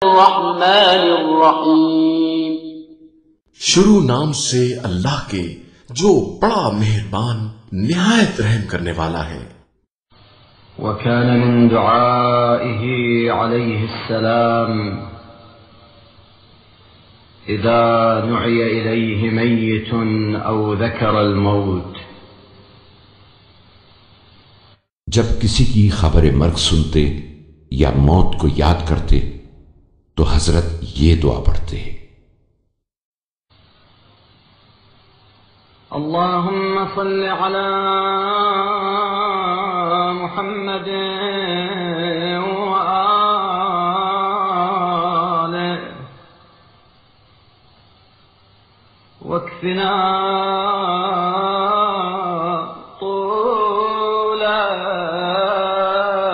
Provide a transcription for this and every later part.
الرحمن الرحیم. शुरू नाम से अल्लाह के जो बड़ा मेहरबान निहायत रहम करने वाला है। وكان من دعائه عليه السلام إذا نعي إليه ميت أو ذكر الموت، जब किसी की खबर मर्ग सुनते या मौत को याद करते तो हजरत ये दुआ पढ़ते हैं, अल्लाहुम्मा सल्लि अला मुहम्मद व आलिहि वक्फिना तूल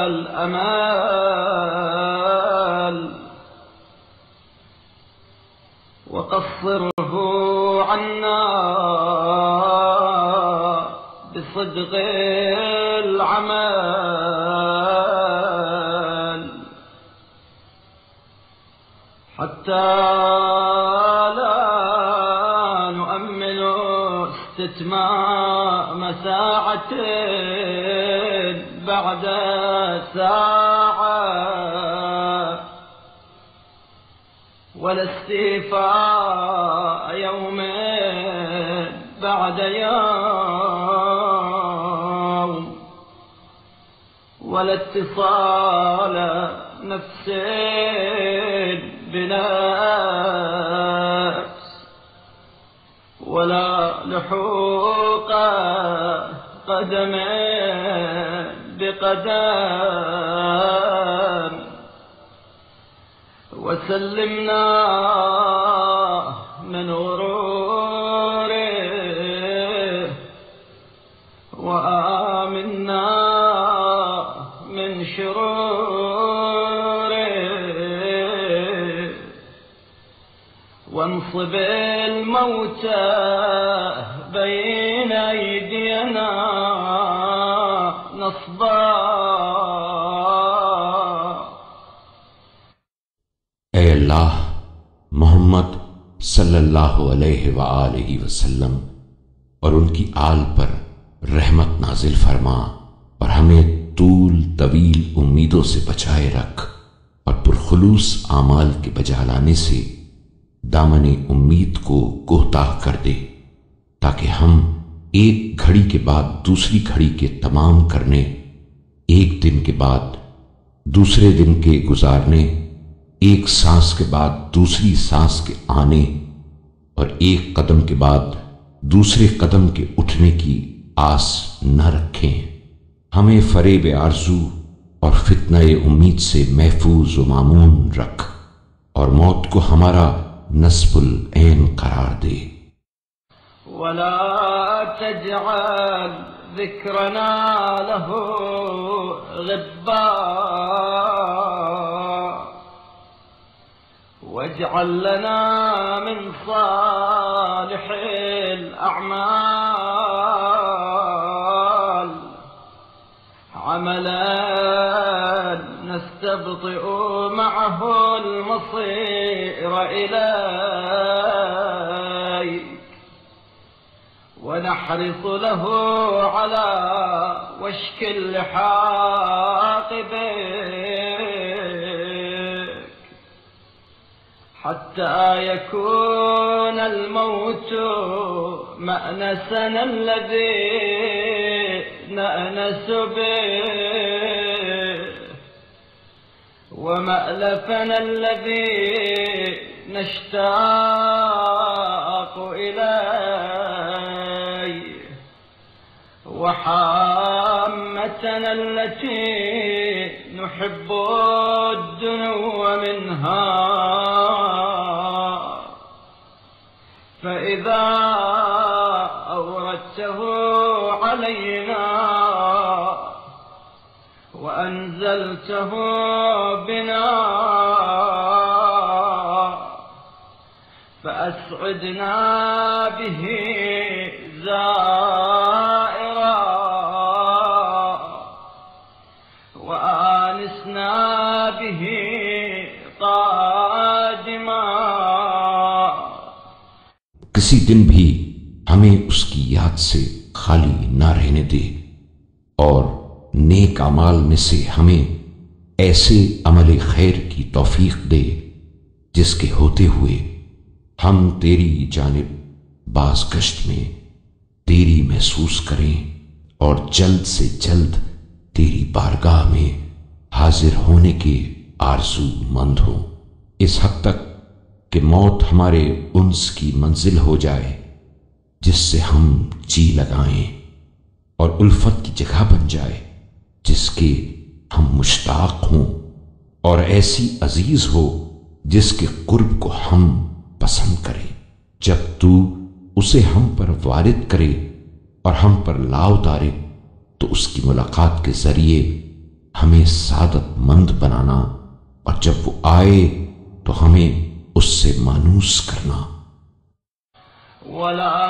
الأمال وقصره عنا بصدق العمل حتى لا نؤمل استتمام ساعة بعد ساعة ولا استيفاء يوم بعد يوم ولا اتصال نفس بنفس ولا لحوق قدم بقدم، وسلمنا من غروره وآمنا من شروره، وانصب الموت بين أيدينا نصبا. ऐ अल्लाह मोहम्मद सल्लल्लाहु अलैहि वआलिहि वसल्लम और उनकी आल पर रहमत नाजिल फरमा और हमें तूल तवील उम्मीदों से बचाए रख और पुरखुलूस आमाल के बजा लाने से दामने उम्मीद को कोहताह कर दे, ताकि हम एक घड़ी के बाद दूसरी घड़ी के तमाम करने, एक दिन के बाद दूसरे दिन के गुजारने, एक सांस के बाद दूसरी सांस के आने और एक कदम के बाद दूसरे कदम के उठने की आस न रखें। हमें फरेब आरजू और फितने उम्मीद से महफूज व मामून रख और मौत को हमारा नस्बुल ऐन करार दे। वला तजअल ज़िक्रना लहू ग़िब्बा वाजअल लना मिन सालिहिल अअमाल अमलन नस्तबतिउ मअहु अल-मसीर इलैक ونحرص له على وشك اللحاق بك حتى يكون الموت مأنسنا الذي نأنس به ومألفنا الذي نشتاق إليه وحامتنا التي نحب الدنو منها، فإذا أوردته علينا وأنزلته بنا فأسعدنا به زائرا وآنسنا به طائرا کسی دن بھی ہمیں اس کی یاد سے خالی نہ رہنے دے، اور نیک اعمال میں سے ہمیں ایسے عمل خیر کی توفیق دے جس کے ہوتے ہوئے ہم تیری جانب بازگشت میں تیری محسوس کریں اور جلد سے جلد تیری بارگاہ میں حاضر ہونے کے آرزو مند ہوں، اس حد تک کہ موت ہمارے انس کی منزل ہو جائے جس سے ہم جی لگائیں، اور الفت کی جگہ بن جائے جس کے ہم مشتاق ہوں، اور ایسی عزیز ہو جس کے قرب کو ہم پسند کریں۔ جب تو اسے ہم پر وارد کرے اور ہم پر لا اتارے تو اس کی ملاقات کے ذریعے ہمیں سعادت مند بنانا، اور جب وہ آئے تو ہمیں اس سے مانوس کرنا۔ ولا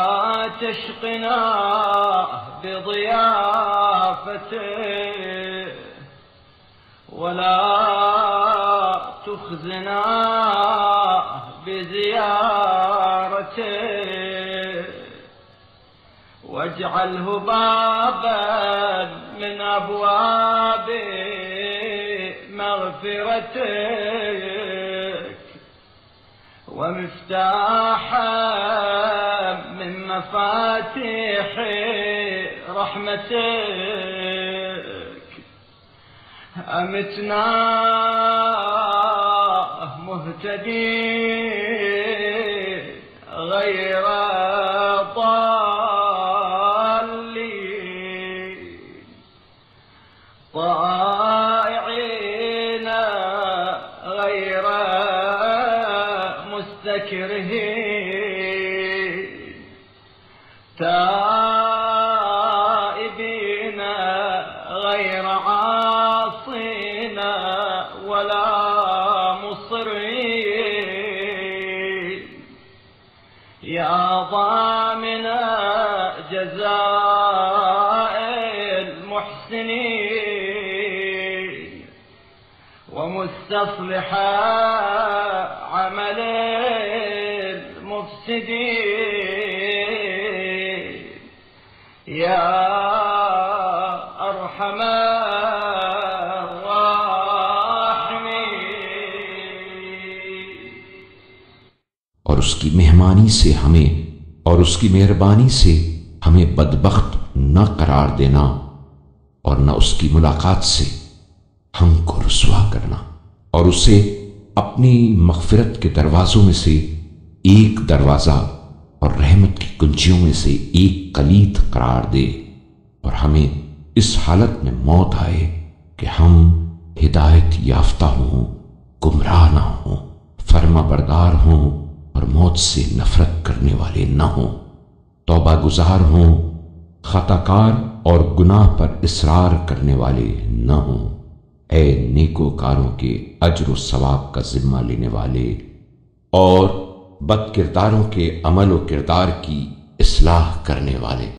تشقنا بضيافته ولا تخزنا بزيارته واجعله بابا من أبواب مغفرتك ومفتاحا من مفاتيح رحمتك، أمتنا مهتدين غير ضالين، طائعين غير مستكرهين، تائبين غير عاصين ولا مصرين، يا ضامن جزاء المحسنين ومستصلح عمل المفسدين، يا أرحم الراحمين۔ اور اس کی مہمانی سے ہمیں اور اس کی مہربانی سے ہمیں بدبخت نہ قرار دینا، اور نہ اس کی ملاقات سے ہم کو رسوا کرنا، اور اسے اپنی مغفرت کے دروازوں میں سے ایک دروازہ اور رحمت کی کنجیوں میں سے ایک کلید قرار دے، اور ہمیں اس حالت میں موت آئے کہ ہم ہدایت یافتہ ہوں، گمراہ نہ ہوں، فرما بردار ہوں، اور موت سے نفرت کرنے والے نہ ہوں، توبہ گزار ہوں، خطا کار اور گناہ پر اصرار کرنے والے نہ ہوں، اے نیکوکاروں کے اجر و ثواب کا ذمہ لینے والے اور بد کرداروں کے عمل و کردار کی اصلاح کرنے والے۔